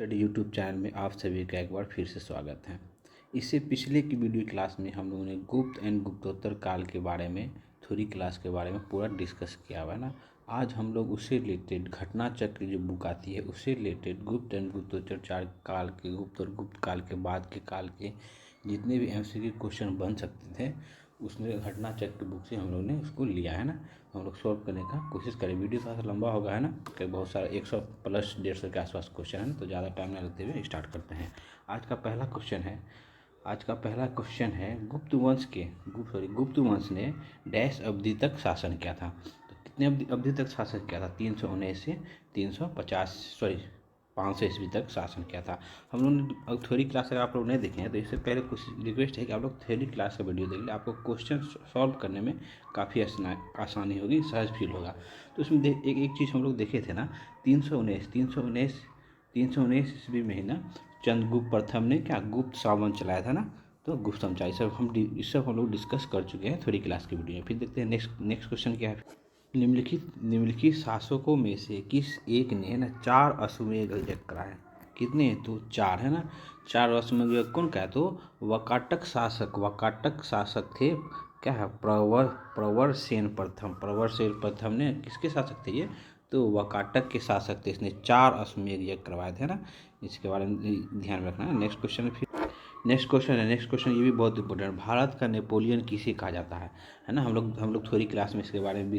Study YouTube channel में आप सभी का एक बार फिर से स्वागत है। इससे पिछले की वीडियो क्लास में हम लोगों ने गुप्त एंड गुप्तोत्तर काल के बारे में थ्योरी क्लास के बारे में पूरा डिस्कस किया हुआ है ना। आज हम लोग उससे रिलेटेड घटना चक्र जो बुक आती है उससे रिलेटेड गुप्त एंड गुप्तोत्तर चार काल के गुप्त और गुप्त काल के बाद के काल के जितने भी MCQ क्वेश्चन बन सकते थे उसने घटना चक्र बुक से हम लोग ने उसको लिया है ना। हम लोग सॉल्व करने का कोशिश करें। वीडियो थोड़ा सा लंबा होगा है ना, कि बहुत सारा 100 प्लस 150 के आसपास क्वेश्चन है, तो ज़्यादा टाइम ना लेते हुए स्टार्ट करते हैं। आज का पहला क्वेश्चन है गुप्त वंश ने डैश अवधि तक शासन किया था। तो कितने अवधि तक शासन किया था? 319 से 500 ईस्वी तक शासन किया था। हम लोग ने थ्योरी क्लास अगर आप लोग नहीं देखे हैं तो इससे पहले कुछ रिक्वेस्ट है कि आप लोग थ्योरी क्लास का वीडियो देख लें। आपको क्वेश्चन सॉल्व करने में काफ़ी आसानी होगी, सहज फील होगा। तो उसमें एक चीज़ हम लोग देखे थे ना, 319 ईस्वी में ही ना चंद्रगुप्त प्रथम ने क्या गुप्त साम्राज्य चलाया था ना। तो गुप्त साम्राज्य इस सब हम लोग डिस्कस कर चुके हैं थ्योरी क्लास की वीडियो में। फिर देखते हैं नेक्स्ट क्वेश्चन क्या है। निम्नलिखित शासकों में से किस एक ने ना 4 अश्वमेध यज्ञ कराए? कितने? तो 4 है ना। 4 अश्वमेध यज्ञ कौन का है? तो वाकाटक शासक थे। क्या है? प्रवरसेन प्रथम ने किसके शासक थे ये? तो वाकाटक के शासक थे। इसने 4 अश्वमेध यज्ञ करवाए थे ना। इसके बारे में ध्यान रखना है। नेक्स्ट क्वेश्चन ये भी बहुत इंपॉर्टेंट है। भारत का नेपोलियन किसे कहा जाता है ना। हम लोग थ्योरी क्लास में इसके बारे में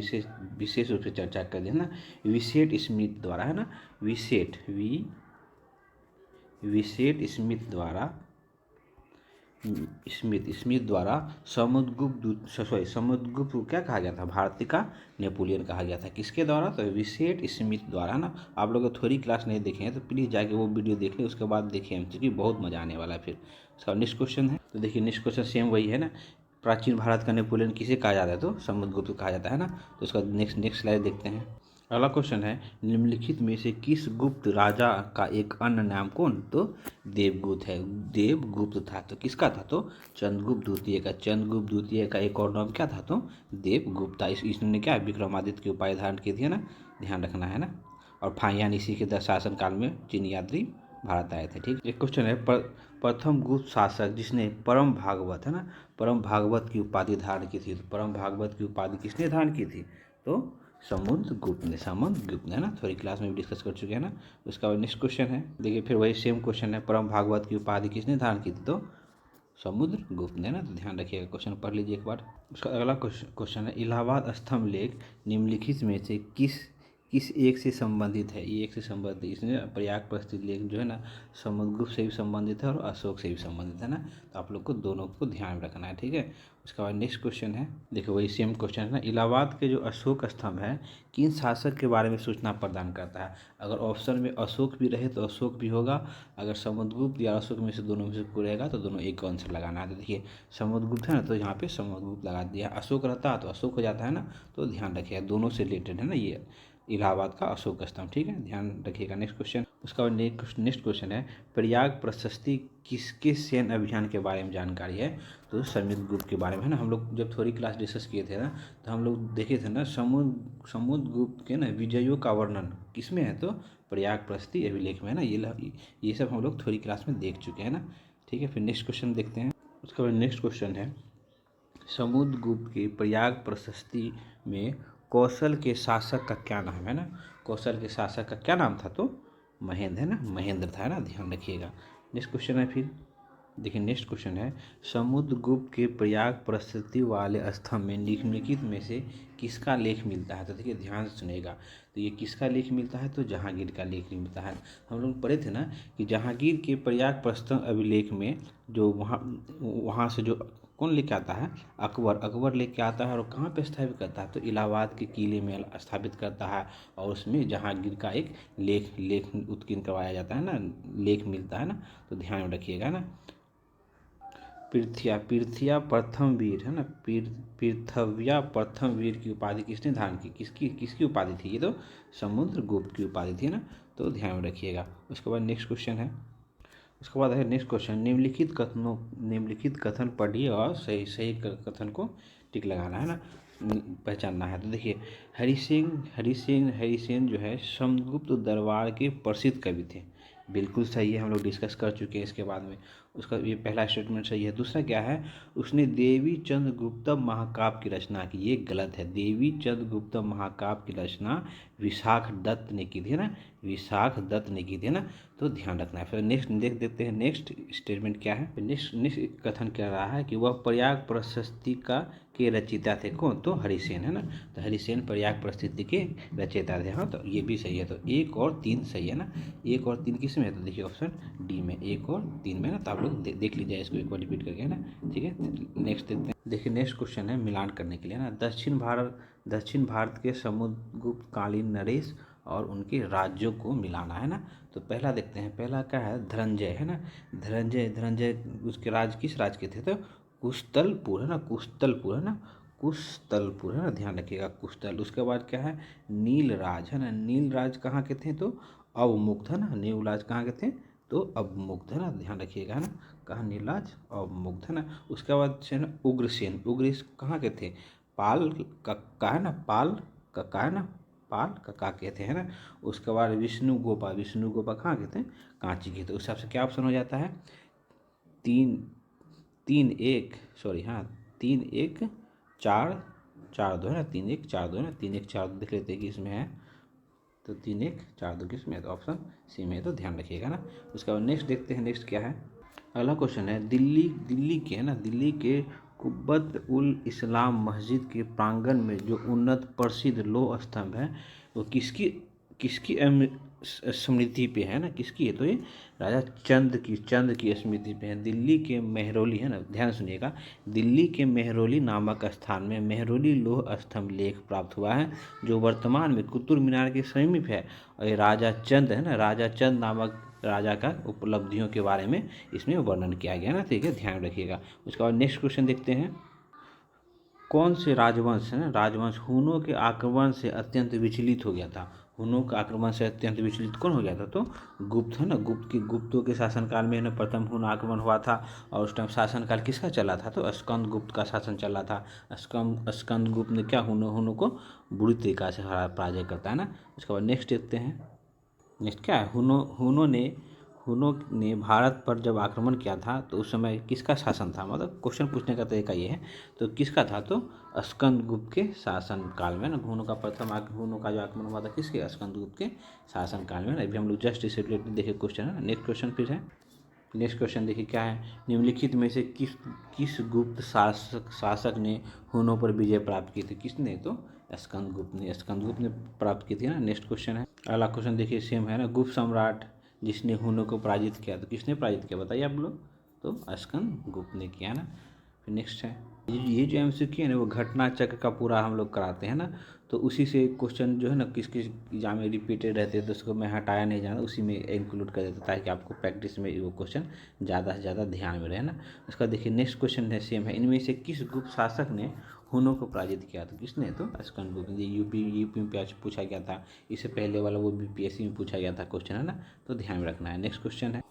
विशेष रूप से चर्चा कर दी है ना। विसेट स्मिथ द्वारा है ना। विसेट स्मिथ द्वारा समुद्रगुप्त को क्या कहा गया था? भारत का नेपोलियन कहा गया था। किसके द्वारा? तो विसेट स्मिथ द्वारा ना। आप लोग थ्योरी क्लास नहीं देखे हैं तो प्लीज़ जाके वो वीडियो देख लें, उसके बाद देखें MCQ, बहुत मजा आने वाला है। फिर उसका नेक्स्ट क्वेश्चन है, तो देखिए नेक्स्ट क्वेश्चन सेम वही है ना। प्राचीन भारत का नेपोलियन किसे कहा जाता है? तो समुद्रगुप्त कहा जाता है ना। तो उसका नेक्स्ट स्लाइड देखते हैं। अगला क्वेश्चन है, निम्नलिखित में से किस गुप्त राजा का एक अन्य नाम कौन? तो देवगुप्त है। देवगुप्त था। तो किसका था? तो चंद्रगुप्त द्वितीय का एक और नाम क्या था? तो देवगुप्त था। इसने क्या विक्रमादित्य की उपाधि धारण की थी ना, ध्यान रखना है ना। और फाहियान इसी के शासन काल में चीनी यात्री भारत आए थे। ठीक। एक क्वेश्चन है, प्रथम गुप्त शासक जिसने परम भागवत है ना, परम भागवत की उपाधि धारण की थी। तो परम भागवत की उपाधि किसने धारण की थी? तो समुद्रगुप्त ने है ना। थ्योरी क्लास में भी डिस्कस कर चुके हैं ना। उसका बाद नेक्स्ट क्वेश्चन है, देखिए फिर वही सेम क्वेश्चन है, परम भागवत की उपाधि किसने धारण की थी? तो समुद्रगुप्त ने ना। तो ध्यान रखिएगा, क्वेश्चन पढ़ लीजिए एक बार। उसका अगला क्वेश्चन है, इलाहाबाद स्तंभ लेख निम्नलिखित में से किस एक से संबंधित है? ये एक से संबंधित, इसने प्रयाग प्रस्थित लेख जो है ना समुद्रगुप्त से भी संबंधित है और अशोक से भी संबंधित है ना। तो आप लोग को दोनों को ध्यान में रखना है। ठीक है। उसके बाद नेक्स्ट क्वेश्चन है, देखो वही सेम क्वेश्चन है ना। इलाहाबाद के जो अशोक स्तंभ है किन शासक के बारे में सूचना प्रदान करता है? अगर ऑप्शन में अशोक भी रहे तो अशोक भी होगा, अगर समुद्रगुप्त या अशोक में से दोनों में से कोई रहेगा तो दोनों एक आंसर लगाना है। तो देखिए समुद्रगुप्त है ना, तो यहाँ पे समुद्रगुप्त लगा दिया। अशोक रहता तो अशोक हो जाता है ना। तो ध्यान रखिएगा, दोनों से रिलेटेड है ना ये इलाहाबाद का अशोक स्तंभ। ठीक है, ध्यान रखिएगा। नेक्स्ट क्वेश्चन, उसका नेक्स्ट क्वेश्चन है, प्रयाग प्रशस्ति किसके सैन्य अभियान के बारे में जानकारी है? तो समुद्रगुप्त के बारे में है ना। हम लोग जब थ्योरी क्लास डिस्कस किए थे ना तो हम लोग देखे थे ना समुद्रगुप्त के ना विजयों का वर्णन किसमें है? तो प्रयाग प्रशस्ति अभिलेख में है ना। ये सब हम लोग थ्योरी क्लास में देख चुके हैं ना। ठीक है, फिर नेक्स्ट क्वेश्चन देखते हैं। उसका नेक्स्ट क्वेश्चन है, समुद्रगुप्त के प्रयाग प्रशस्ति में कौशल के शासक का क्या नाम है ना। कौशल के शासक का क्या नाम था? तो महेंद्र है ना, महेंद्र था ना। ध्यान रखिएगा। नेक्स्ट क्वेश्चन है, फिर देखिए नेक्स्ट क्वेश्चन है, समुद्रगुप्त के प्रयाग प्रशस्ति वाले स्तंभ में निम्नलिखित में से किसका लेख मिलता है? तो देखिए ध्यान से सुनेगा। तो ये किसका लेख मिलता है? तो जहांगीर का लेख मिलता है। हम लोग पढ़े थे ना कि जहांगीर के प्रयाग प्रस्थान अभिलेख में जो वहाँ से जो कौन लेके आता है? अकबर लेके आता है और कहाँ पे स्थापित करता है? तो इलाहाबाद के किले में स्थापित करता है। और उसमें जहांगीर का एक लेख उत्कीर्ण करवाया जाता है ना, लेख मिलता है ना। तो ध्यान में रखिएगा ना। पृथ्व्या प्रथम वीर है ना। पृथ्व्या प्रथम वीर की उपाधि किसने धारण की? किसकी उपाधि थी? ये तो समुद्रगुप्त की उपाधि थी ना। तो ध्यान में रखिएगा। उसके बाद नेक्स्ट क्वेश्चन है, उसके बाद है नेक्स्ट क्वेश्चन, निम्नलिखित कथन पढ़िए और सही कथन को टिक लगाना है ना, पहचानना है। तो देखिए हरि सिंह जो है समुद्रगुप्त दरबार के प्रसिद्ध कवि थे। बिल्कुल सही है, हम लोग डिस्कस कर चुके हैं इसके बाद में। उसका ये पहला स्टेटमेंट सही है। दूसरा क्या है, उसने देवी चंद्रगुप्त महाकाव्य की रचना की, ये गलत है। देवी चंद्रगुप्त महाकाव्य की रचना विशाख दत्त ने की थी ना, विशाख दत्त ने की थी ना, तो ध्यान रखना है। फिर नेक्स्ट देख देते हैं, नेक्स्ट स्टेटमेंट क्या है। नेक्स्ट नेक्स्ट कथन कह रहा है कि वह प्रयाग प्रशस्ति का के रचयिता थे। कौन? तो हरिसेन, है ना। तो हरिसेन प्रयाग प्रशस्ति के रचयिता थे। हाँ, तो ये भी सही है। तो 1 और 3 सही है ना। 1 और 3 किस में है? तो देखिए ऑप्शन डी में, 1 और 3 में ना। तो आप लोग देख लीजिए इसको एक बार रिपीट करके, है ना। ठीक है, नेक्स्ट देखते हैं। देखिए नेक्स्ट क्वेश्चन है मिलान करने के लिए ना। दक्षिण भारत के समुद्रगुप्तकालीन नरेश और उनके राज्यों को मिलाना है ना। तो पहला देखते हैं, पहला क्या है? धनंजय, है ना। धनंजय उसके किस राज्य के थे? तो कुशतलपुर, है ना, कुशतलपुर, है ना, कुशतलपुर, है ना, ध्यान रखिएगा, कुशतल। उसके बाद क्या है? नीलराज, है ना। नीलराज कहाँ के थे? तो अवमुक्त, है ना। नीलराज कहाँ के थे? तो अवमुक्त, है ना, ध्यान रखिएगा, है ना। कहाँ? नीलराज अवमुक्त, है ना। उसके बाद से ना उग्रसेन, उग्रसेन कहाँ के थे? पाल का, है ना, पाल का, है ना, पाल का के थे, है ना। उसके बाद विष्णु गोपा कहाँ के थे? कांची के थे। उस हिसाब से क्या ऑप्शन हो जाता है? 3-3-1, सॉरी, हाँ, 3-1-4-4-2, है ना, 3-1-4-2, है ना, 3-1-4-2 देख लेते हैं कि इसमें है। तो 3-1-4-2 किस में है? तो ऑप्शन सी में है। तो ध्यान रखिएगा ना। उसके बाद नेक्स्ट देखते हैं, नेक्स्ट क्या है। अगला क्वेश्चन है, दिल्ली के, है ना, दिल्ली के कुब्बत उल इस्लाम मस्जिद के प्रांगण में जो उन्नत प्रसिद्ध लोह स्तंभ है वो किसकी किसकी स्मृति पे है ना, किसकी है? तो ये राजा चंद की स्मृति पे है। दिल्ली के मेहरौली, है ना, ध्यान सुनिएगा, दिल्ली के मेहरौली नामक स्थान में मेहरौली लोह स्तंभ लेख प्राप्त हुआ है, जो वर्तमान में कुतुब मीनार के समीप है। और ये राजा चंद, है ना, राजा चंद नामक राजा का उपलब्धियों के बारे में इसमें वर्णन किया गया ना। ठीक है, ध्यान रखिएगा। उसके बाद नेक्स्ट क्वेश्चन देखते हैं, कौन से राजवंश, है ना, राजवंश हुनों के आक्रमण से अत्यंत विचलित हो गया था? हुनों के आक्रमण से अत्यंत विचलित कौन हो गया था? तो गुप्त, है ना। गुप्तों के शासनकाल में ना प्रथम हुन आक्रमण हुआ था। और उस टाइम शासनकाल किसका चला था? तो स्कंद गुप्त का शासन चला था। स्कंद गुप्त ने क्या हुनों को बुरी तरीका से पराजय करता है ना। उसके बाद नेक्स्ट देखते हैं, नेक्स्ट क्या है? हुनों ने भारत पर जब आक्रमण किया था तो उस समय किसका शासन था? मतलब क्वेश्चन पूछने का तरीका ये है। तो किसका था? तो स्कंदगुप्त के शासन काल में ना। हुनों का जो आक्रमण हुआ था किसके? स्कंदगुप्त के शासन काल में ना। अभी हम लोग जस्ट इसे रिलेटेड देखिए क्वेश्चन है। नेक्स्ट क्वेश्चन फिर है, नेक्स्ट क्वेश्चन देखिए क्या है। निम्नलिखित में से किस गुप्त शासक ने हुनों पर विजय प्राप्त की थी? किसने? तो स्कंदगुप्त ने प्राप्त की थी ना। नेक्स्ट क्वेश्चन है, अगला क्वेश्चन देखिए सेम है ना। गुप्त सम्राट जिसने हुनों को पराजित किया, तो किसने पराजित किया बताइए आप लोग? तो स्कंदगुप्त ने किया ना। फिर नेक्स्ट है, ये जो MCQ है ना वो घटना चक्र का पूरा हम लोग कराते हैं ना। तो उसी से क्वेश्चन जो है ना किस किस एग्जाम में रिपीटेड रहते हैं, तो उसको मैं हटाया नहीं जाना, उसी में इंक्लूड कर देता ताकि आपको प्रैक्टिस में वो क्वेश्चन ज़्यादा से ज़्यादा ध्यान में रहे ना। उसका देखिए नेक्स्ट क्वेश्चन है सेम है, इनमें से किस गुप्त शासक ने हुनों को पराजित किया? तो किसने? तो स्कंदगुप्त ने। यूपी में पूछा गया था, इससे पहले वाला वो BPSC में पूछा गया था क्वेश्चन, है ना। तो ध्यान में रखना है। नेक्स्ट क्वेश्चन है,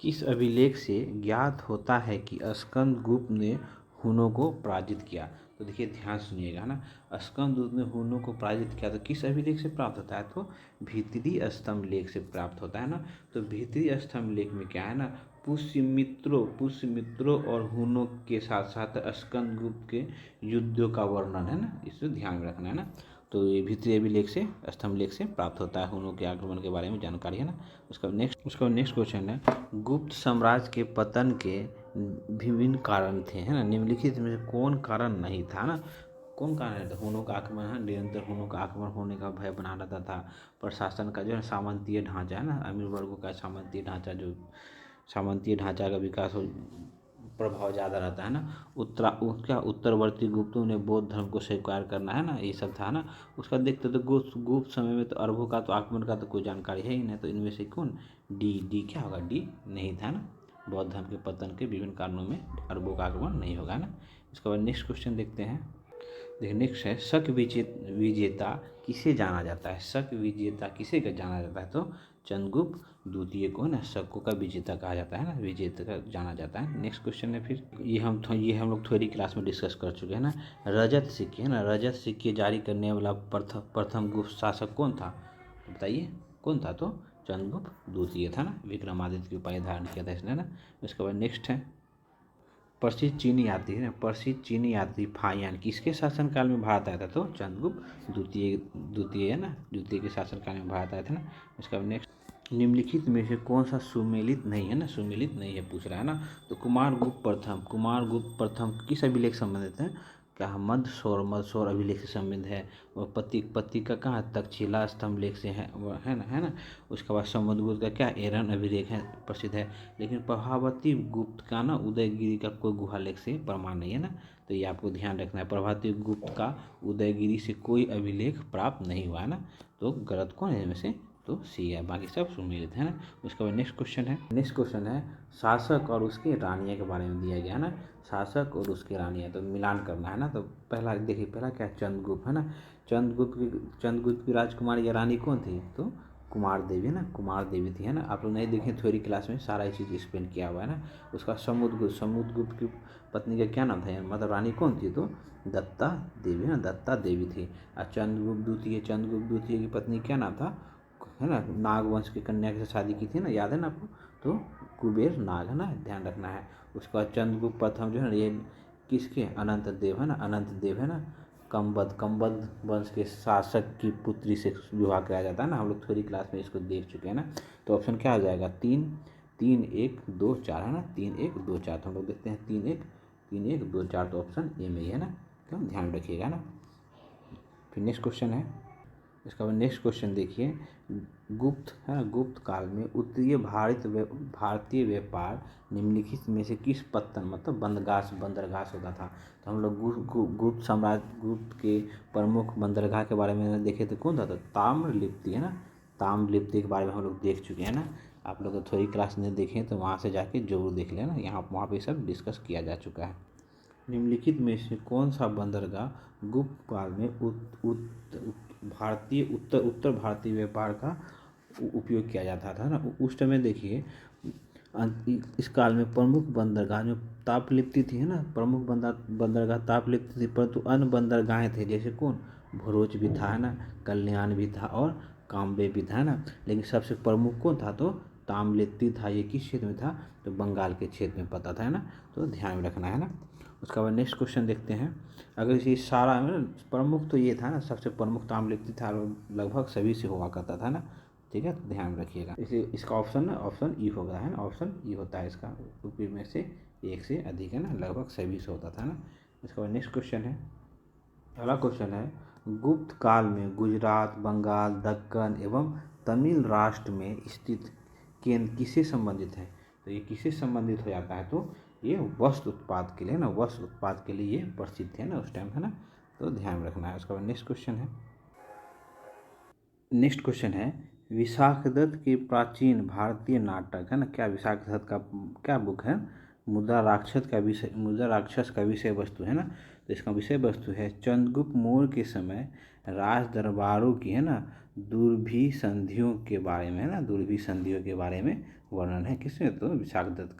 किस अभिलेख से ज्ञात होता है कि स्कंदगुप्त ने हुनों को पराजित किया? तो देखिए ध्यान सुनिएगा ना, स्कंदगुप्त ने हुनों को पराजित किया तो किस अभिलेख से प्राप्त होता है? तो भीतरी स्तंभ लेख से प्राप्त होता है ना। तो भीतरी स्तंभ लेख में क्या है ना, पुष्यमित्रों और हुनों के साथ साथ स्कंदगुप्त के युद्धों का वर्णन है ना, इसे ध्यान में रखना है ना। तो ये भीतरी अभिलेख से, स्तंभ लेख से प्राप्त होता है हुनों के आक्रमण के बारे में जानकारी, है ना। उसका नेक्स्ट क्वेश्चन है, गुप्त साम्राज्य के पतन के विभिन्न कारण थे, है ना। निम्नलिखित में से कौन कारण नहीं था ना? कौन कारण है? हुनों का आक्रमण है, निरंतर हुनों का आक्रमण होने का भय बना रहता था। प्रशासन का जो है सामंतीय ढांचा, है ना, अमीर वर्गों का सामंतीय ढांचा का विकास हो, प्रभाव ज़्यादा रहता है ना। उत्तरवर्ती गुप्तों ने बौद्ध धर्म को स्वीकार करना, है ना, ये सब था ना। उसका देखते तो गुप्त समय में तो अरबों का तो आक्रमण का तो कोई जानकारी है ही नहीं। तो इनमें से कौन? डी क्या होगा? डी नहीं था ना। बौद्ध धर्म के पतन के विभिन्न कारणों में अरबों का आक्रमण नहीं होगा ना। इसके बाद नेक्स्ट क्वेश्चन देखते हैं। देखिए नेक्स्ट है, शक विजेता किसे जाना जाता है? शक विजेता किसे जाना जाता है? तो चंद्रगुप्त द्वितीय को ना शकों का विजेता कहा जाता है ना, विजेता का जाना जाता है। नेक्स्ट क्वेश्चन है फिर, ये हम लोग थ्योरी क्लास में डिस्कस कर चुके हैं ना। रजत सिक्के, है ना, रजत सिक्के जारी करने वाला प्रथम गुप्त शासक कौन था? बताइए कौन था? तो चंद्रगुप्त द्वितीय था ना, विक्रमादित्य की उपाधि धारण किया था इसने ना। उसके बाद नेक्स्ट है प्रसिद्ध चीनी यात्री है ना, प्रसिद्ध चीनी यात्री फाहियान किसके शासनकाल में भारत आया था? तो चंद्रगुप्त द्वितीय द्वितीय है ना, द्वितीय के शासनकाल में भारत आया था ना। उसका नेक्स्ट निम्नलिखित में से कौन सा सुमेलित नहीं है ना, सुमेलित नहीं है पूछ रहा है ना। तो कुमार गुप्त प्रथम किस अभिलेख संबंधित है? क्या मद शोर अभिलेख से संबंध है। और पति का कहाँ तक्षशिला स्तंभ लेख से है, वो है ना। उसके बाद समुद्रगुप्त का क्या एरन अभिलेख है, प्रसिद्ध है। लेकिन प्रभावती गुप्त का ना उदयगिरी का कोई गुहा लेख से प्रमाण नहीं है ना। तो ये आपको ध्यान रखना है, प्रभावती गुप्त का उदयगिरी से कोई अभिलेख प्राप्त नहीं हुआ है ना। तो गलत कौन है इनमें से? तो सी है, बाकी सब सुमेलित है ना। उसके बाद नेक्स्ट क्वेश्चन है शासक और उसके रानिया के बारे में दिया गया है ना। शासक और उसकी रानियाँ, तो मिलान करना है ना। तो पहला देखिए, पहला क्या चंद्रगुप्त है ना। चंद्रगुप्त की राजकुमारी या रानी कौन थी? तो कुमार देवी है ना, कुमार देवी थी है ना। आप लोग नहीं देखें थ्योरी क्लास में सारा ये चीज़ एक्सप्लेन किया हुआ है ना। उसका समुद्रगुप्त की पत्नी का क्या नाम था, मतलब रानी कौन थी? तो दत्ता देवी है ना, दत्ता देवी थी। और चंद्रगुप्त द्वितीय की पत्नी क्या नाम था, है ना, नागवंश की कन्या के साथ शादी की थी ना, याद है ना आपको? तो कुबेर नाग है ना, ध्यान रखना है। उसके बाद चंद्रगुप्त प्रथम जो है ना, ये किसके? अनंत देव है ना, अनंत देव है ना। कंबद वंश के शासक की पुत्री से विवाह कराया जाता है ना, हम लोग थोड़ी क्लास में इसको देख चुके हैं ना। तो ऑप्शन क्या आ जाएगा? 3 1 2 4 है ना, 3 1 2 4। तो हम लोग देखते हैं 3 1 2 4, तो ऑप्शन ए में ही है ना। क्यों, ध्यान रखिएगा ना। फिर नेक्स्ट क्वेश्चन है, इसका बाद नेक्स्ट क्वेश्चन देखिए, गुप्त है ना, गुप्त काल में उत्तरीय भारतीय व्यापार निम्नलिखित में से किस पत्तन मतलब बंदरगाह से होता था? तो हम लोग गुप्त साम्राज्य, गुप्त के प्रमुख बंदरगाह के बारे में देखे तो कौन था? तो ताम्रलिप्ति है ना, ताम्रलिप्ति के बारे में हम लोग देख चुके हैं ना। आप लोग थोड़ी क्लास नहीं देखें तो वहाँ से जाके जरूर देख लेना, यहाँ वहाँ पे सब डिस्कस किया जा चुका है। निम्नलिखित में से कौन सा बंदरगाह गुप्त काल में उत्तर भारतीय व्यापार का उपयोग किया जाता था ना? उस समय देखिए, इस काल में प्रमुख बंदरगाह जो तापलिप्ति थी है ना, प्रमुख बंदरगाह तापलिप्ति थी, परंतु अन्य बंदरगाहें थे, जैसे कौन? भरूच भी था है ना, कल्याण भी था और काम्बे भी था है ना। लेकिन सबसे प्रमुख कौन था? तो ताम्रलिप्ति था। ये किस क्षेत्र में था? तो बंगाल के क्षेत्र में पता था है ना। तो ध्यान में रखना है ना। उसके बाद नेक्स्ट क्वेश्चन देखते हैं, अगर इसी सारा में प्रमुख तो ये था ना, सबसे प्रमुख ताम्रलिप्ति था, लगभग सभी से हुआ करता था ना। ठीक है, तो ध्यान रखिएगा। इसलिए इसका ऑप्शन ना ऑप्शन ई होगा है ना, ऑप्शन ई होता है इसका, यूपी में से एक से अधिक है ना, लगभग सभी से होता था ना। इसके बाद नेक्स्ट क्वेश्चन है, अगला क्वेश्चन है, गुप्त काल में गुजरात, बंगाल, दक्कन एवं तमिल राष्ट्र में स्थित केंद्र किससे संबंधित है? तो ये किससे संबंधित हो जाता है? तो ये वस्त्र उत्पाद के लिए ना, वस्त्र उत्पाद के लिए ये प्रसिद्ध है ना उस टाइम है ना। तो ध्यान रखना है। उसके बाद नेक्स्ट क्वेश्चन है विशाखदत्त के प्राचीन भारतीय नाटक है ना, क्या विशाखदत्त का क्या बुक है? मुद्रा राक्षस का विषय वस्तु है ना। तो इसका विषय वस्तु है चंद्रगुप्त मौर्य के समय राज दरबारों की है ना दुर्भिसंधियों के बारे में है ना, दुर्भिसंधियों के बारे में वर्णन है। किसमें? तो विशाखदत्त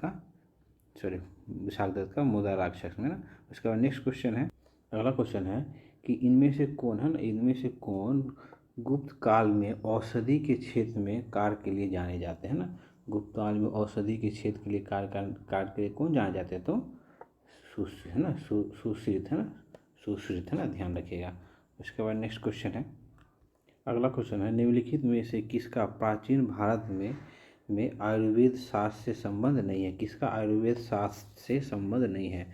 का मुद्रा राक्षस में ना। उसके बाद नेक्स्ट क्वेश्चन है, अगला क्वेश्चन है कि इनमें से कौन है ना, इनमें से कौन गुप्त काल में औषधि के क्षेत्र में कार्य के लिए जाने जाते हैं ना? गुप्त काल में औषधि के क्षेत्र के लिए कार्य के लिए कौन जाने जाते हैं? तो सुश्रित है ना, सुश्रित है ना, ध्यान रखिएगा। उसके बाद नेक्स्ट क्वेश्चन है, अगला क्वेश्चन है निम्नलिखित में से किसका प्राचीन भारत में आयुर्वेद शास्त्र से संबंध नहीं है? किसका आयुर्वेद शास्त्र से संबंध नहीं है?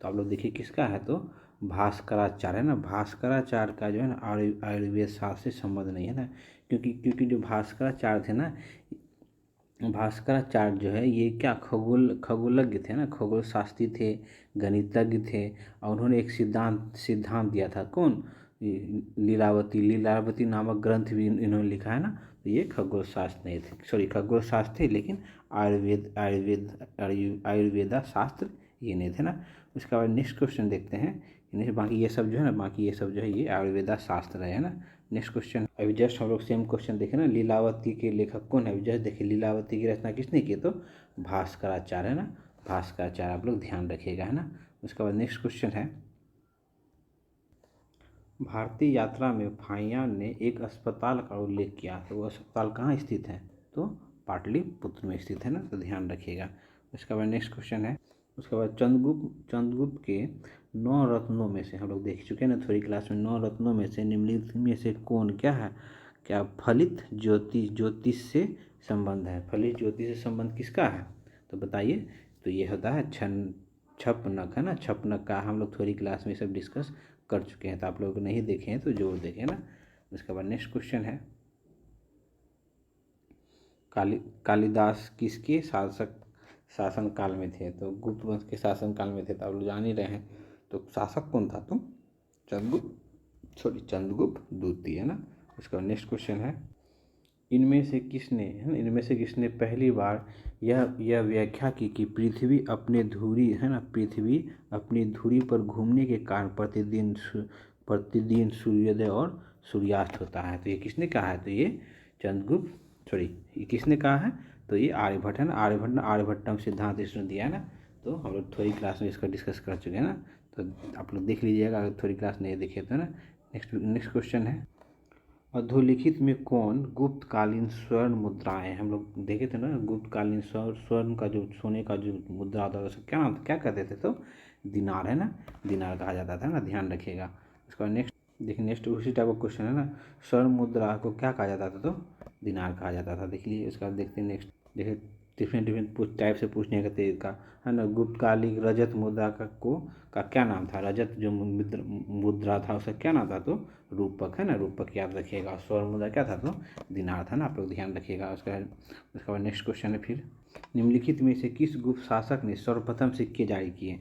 तो आप लोग देखिए किसका है, तो भास्कराचार्य है ना, भास्कराचार्य का जो है ना आयुर्वेद शास्त्र से संबंध नहीं है ना। क्योंकि जो भास्कराचार्य थे ना, भास्कराचार्य जो है ये क्या खगोलज्ञ थे ना, खगोल शास्त्री थे, गणितज्ञ थे। और उन्होंने एक सिद्धांत दिया था, कौन? लीलावती नामक ग्रंथ भी इन्होंने लिखा है ना। तो ये खगोल शास्त्र नहीं थे, सॉरी खगोल शास्त्र थे, लेकिन आयुर्वेदा शास्त्र ये नहीं थे ना। उसके बाद नेक्स्ट क्वेश्चन देखते हैं, बाकी ये सब जो है ये आयुर्वेदा शास्त्र है ना। नेक्स्ट क्वेश्चन, अभी जस्ट हम लोग सेम क्वेश्चन देखे ना, लीलावती के लेखक कौन है? अभी जस्ट देखिए लीलावती की रचना किसने की? तो भास्कराचार्य है ना, भास्कराचार्य, आप लोग ध्यान रखिएगा है ना। उसके बाद नेक्स्ट क्वेश्चन है, भारतीय यात्रा में फाहियान ने एक अस्पताल का उल्लेख किया, तो वो अस्पताल कहाँ स्थित है? तो पाटलिपुत्र में स्थित है ना, तो ध्यान रखिएगा। उसके बाद नेक्स्ट क्वेश्चन है, उसके बाद चंद्रगुप्त के 9 रत्नों में से, हम लोग देख चुके हैं ना थोड़ी क्लास में, 9 रत्नों में से निम्नलिखित में से कौन क्या है, क्या फलित ज्योतिष से संबंध है, फलित ज्योतिष से संबंध किसका है, तो बताइए। तो ये होता है छपनक है ना, छपनक का हम लोग थोड़ी क्लास में सब डिस्कस कर चुके हैं, तो आप लोग नहीं देखे हैं तो जरूर देखें ना। उसके बाद नेक्स्ट क्वेश्चन है, कालिदास किसके शासन काल में थे, तो गुप्त वंश के शासन काल में थे, तो आप लोग जान ही रहे हैं। तो शासक कौन था, तो चंद्रगुप्त द्वितीय है ना। उसका नेक्स्ट क्वेश्चन है, इनमें से किसने पहली बार यह व्याख्या की कि पृथ्वी अपनी धुरी पर घूमने के कारण प्रतिदिन सूर्योदय और सूर्यास्त होता है, तो ये किसने कहा है, तो ये ये किसने कहा है, तो ये आर्यभट्ट है ना, आर्यभट्टम सिद्धांत इसने दिया है ना। तो हम लोग थोड़ी क्लास में इसका डिस्कस कर चुके हैं ना, तो आप लोग देख लीजिएगा अगर थोड़ी क्लास नहीं देखे तो ना। नेक्स्ट क्वेश्चन है, अधोलिखित में कौन गुप्तकालीन स्वर्ण मुद्राएं, हम लोग देखे थे ना, गुप्तकालीन स्वर्ण का जो सोने का जो मुद्रा होता था, क्या नाम क्या कहते थे, तो दिनार है ना, दिनार कहा जाता था ना, ध्यान रखिएगा। उसका नेक्स्ट उसी टाइप का क्वेश्चन है ना, स्वर्ण मुद्रा को क्या कहा जाता था, तो दिनार कहा जाता था, देख लीजिए। उसका देखते हैं नेक्स्ट, देखिए डिफरेंट टाइप से पूछने का तरीका है ना। गुप्तकालीन रजत मुद्रा का क्या नाम था, रजत जो मुद्रा था उसका क्या नाम था, तो रूपक है ना, रूपक याद रखिएगा। स्वर्ण मुद्रा क्या था, तो दिनार था ना, आप लोग ध्यान रखिएगा। उसका बाद नेक्स्ट क्वेश्चन है, फिर निम्नलिखित में से किस गुप्त शासक ने सर्वप्रथम सिक्के जारी किए,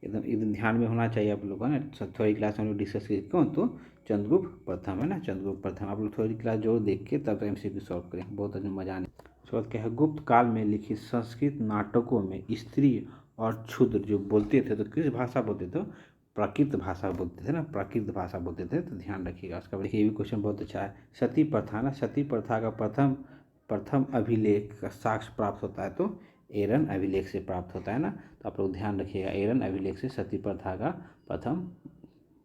एकदम ध्यान में होना चाहिए आप लोग, है ना। थोड़ी क्लास में हम लोग डिस्कस किए, क्यों, तो चंद्रगुप्त प्रथम है ना, चंद्रगुप्त प्रथम। आप लोग थोड़ी क्लास जो देख के तब MCQ सॉल्व करें, बहुत मजा आने। उसके बाद क्या है, गुप्त काल में लिखित संस्कृत नाटकों में स्त्री और क्षुद्र जो बोलते थे, तो किस भाषा बोलते थे, प्राकृत भाषा बोलते थे ना, प्राकृत भाषा बोलते थे, तो ध्यान रखिएगा। उसका ये भी क्वेश्चन बहुत अच्छा है, सती प्रथा ना, सती प्रथा का प्रथम अभिलेख का साक्ष्य प्राप्त होता है, तो एरन अभिलेख से प्राप्त होता है ना, तो आप लोग ध्यान रखिएगा, एरन अभिलेख से सती प्रथा का प्रथम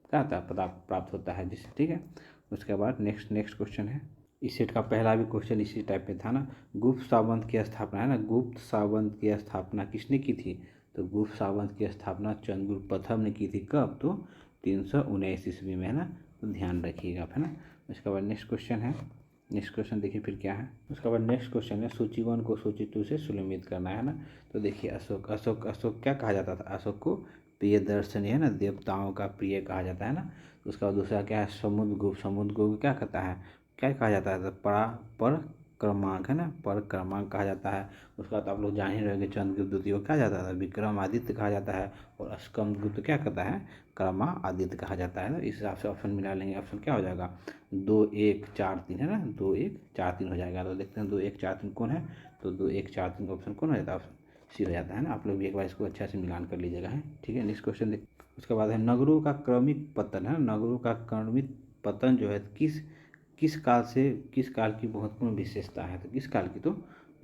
क्या प्राप्त होता है जिससे, ठीक है। उसके बाद नेक्स्ट क्वेश्चन है, इस सेट का पहला भी क्वेश्चन इसी टाइप में था ना, गुप्त सावंत की स्थापना है ना, गुप्त सावंत की स्थापना किसने की थी, तो गुप्त सावंत की स्थापना चंद्रगुप्त प्रथम ने की थी, कब, तो 319 ईस्वी में है ना, तो ध्यान रखिएगा, है ना। उसके बाद नेक्स्ट क्वेश्चन देखिए फिर क्या है। उसके बाद नेक्स्ट क्वेश्चन है, सूची 1 को सूची 2 से सुलमित करना है ना, तो देखिए अशोक क्या कहा जाता था, अशोक को प्रिय दर्शनी है ना, देवताओं का प्रिय कहा जाता है ना। तो उसका दूसरा क्या है, समुद्रगुप्त क्या कहता है, क्या कहा जाता है, पर क्रमांक है ना, पर क्रमांक कहा जाता है। उसका तो आप लोग जान ही रहोगे, चंद्रगुप्त द्वितीय को क्या जाता था, विक्रमादित्य कहा जाता है, और स्कंदगुप्त क्या कहता है, क्रमादित्य कहा जाता है ना। इस हिसाब से ऑप्शन मिला लेंगे, ऑप्शन क्या हो जाएगा, 2 1 4 3 है ना, 2 1 4 3 हो जाएगा। तो देखते हैं 2 1 4 3 कौन है, तो 2 1 4 3 ऑप्शन कौन हो जाता है, ऑप्शन सी हो जाता है ना। आप लोग भी एक बार इसको अच्छा से मिलान कर लीजिएगा, है ठीक है। नेक्स्ट क्वेश्चन देख, उसके बाद है नगरों का क्रमिक पतन है, नगरों का क्रमिक पतन जो है किस काल की महत्वपूर्ण विशेषता है, तो किस काल की, तो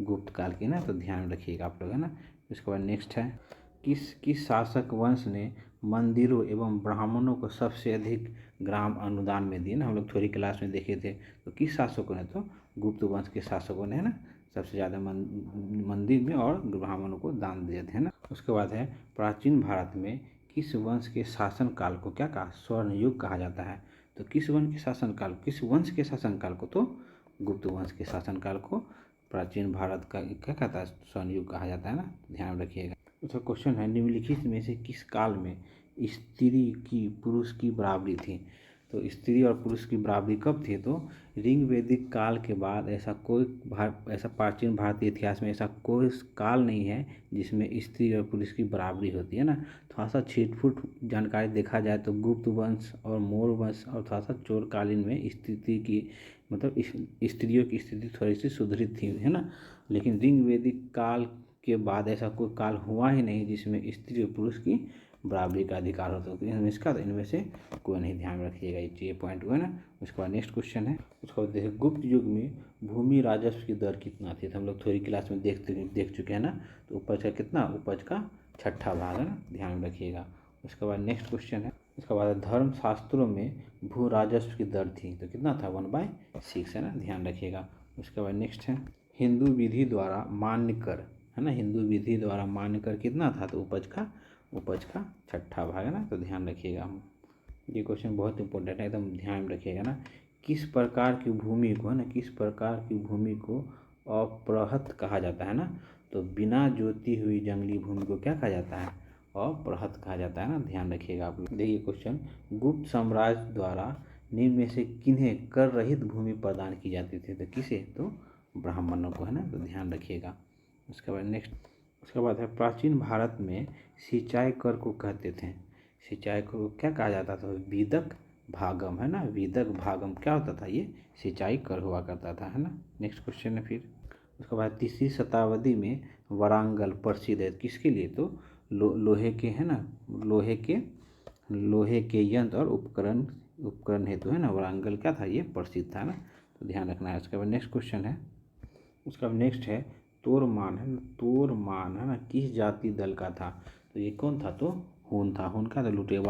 गुप्त काल की ना, तो ध्यान रखिएगा आप लोग, है ना। इसके बाद नेक्स्ट है, किस शासक वंश ने मंदिरों एवं ब्राह्मणों को सबसे अधिक ग्राम अनुदान में दिए ना, हम लोग थोड़ी क्लास में देखे थे, तो किस शासकों ने, तो गुप्त वंश के शासकों ने, है ना, सबसे ज़्यादा मंदिर में और ब्राह्मणों को दान दिए थे ना। उसके बाद है, प्राचीन भारत में किस वंश के शासन काल को क्या कहा, स्वर्ण युग कहा जाता है, तो किस वंश के शासनकाल को, तो गुप्त वंश के शासनकाल को प्राचीन भारत का क्या कहता है, स्वर्ण युग कहा जाता है ना, ध्यान रखिएगा। तो क्वेश्चन है, निम्नलिखित में से किस काल में स्त्री की पुरुष की बराबरी थी, तो स्त्री और पुरुष की बराबरी कब थी, तो ऋग वैदिक काल के बाद ऐसा प्राचीन भारतीय इतिहास में ऐसा कोई काल नहीं है जिसमें स्त्री और पुरुष की बराबरी होती है ना। थोड़ा सा छिटफुट जानकारी देखा जाए तो गुप्त वंश और मौर्य वंश और थोड़ा सा चोरकालीन में स्थिति की मतलब स्त्रियों की स्थिति थोड़ी सी सुधरित थी, है ना। लेकिन ऋग वैदिक काल के बाद ऐसा कोई काल हुआ ही नहीं जिसमें स्त्री और पुरुष की बराबरी का अधिकार होता है, तो इसका तो इनमें से कोई नहीं, ध्यान रखिएगा, ये पॉइंट हुआ ना। उसके बाद नेक्स्ट क्वेश्चन है, उसको देखिए, गुप्त युग में भूमि राजस्व की दर कितना थी, तो हम लोग थोड़ी क्लास में देख चुके हैं ना, तो उपज का कितना, उपज का 6ठा भाग है ना, ध्यान रखिएगा। उसके बाद नेक्स्ट क्वेश्चन है, उसके बाद धर्म शास्त्रों में भू राजस्व की दर थी, तो कितना था, 1/6 है ना, ध्यान रखिएगा। उसके बाद नेक्स्ट है, हिंदू विधि द्वारा मान्य कर, है ना, हिंदू विधि द्वारा मान्य कर कितना था, तो उपज का छठा भाग, है ना, तो ध्यान रखिएगा। हम ये क्वेश्चन बहुत इंपॉर्टेंट है, एकदम ध्यान में रखिएगा ना। किस प्रकार की भूमि को, है ना, किस प्रकार की भूमि को अपृहत कहा जाता है ना, तो बिना जोती हुई जंगली भूमि को क्या कहा जाता है, अपृहत कहा जाता है ना, ध्यान रखिएगा आप लोग। देखिए क्वेश्चन, गुप्त साम्राज्य द्वारा निम्न में से किन्हें कर रहित भूमि प्रदान की जाती थी, तो किसे, तो ब्राह्मणों को, है ना, तो ध्यान रखिएगा। उसके बाद नेक्स्ट, उसके बाद है प्राचीन भारत में सिंचाई कर को कहते थे, सिंचाई को क्या कहा जाता था, विदक भागम, है ना, विदक भागम क्या होता था, ये सिंचाई कर हुआ करता था, है ना। नेक्स्ट क्वेश्चन है फिर, उसके बाद तीसरी शताब्दी में वारंगल प्रसिद्ध है किसके लिए, तो लोहे के, है ना, लोहे के यंत्र और उपकरण हेतु, है ना, वारंगल क्या था, ये प्रसिद्ध था ना, तो ध्यान रखना है। उसके बाद नेक्स्ट क्वेश्चन है, उसका नेक्स्ट है तोरमान, है ना, तोरमान, है ना, किस जाति दल का था, तो ये कौन था, तो हुन था। हुन का तो लुटेरा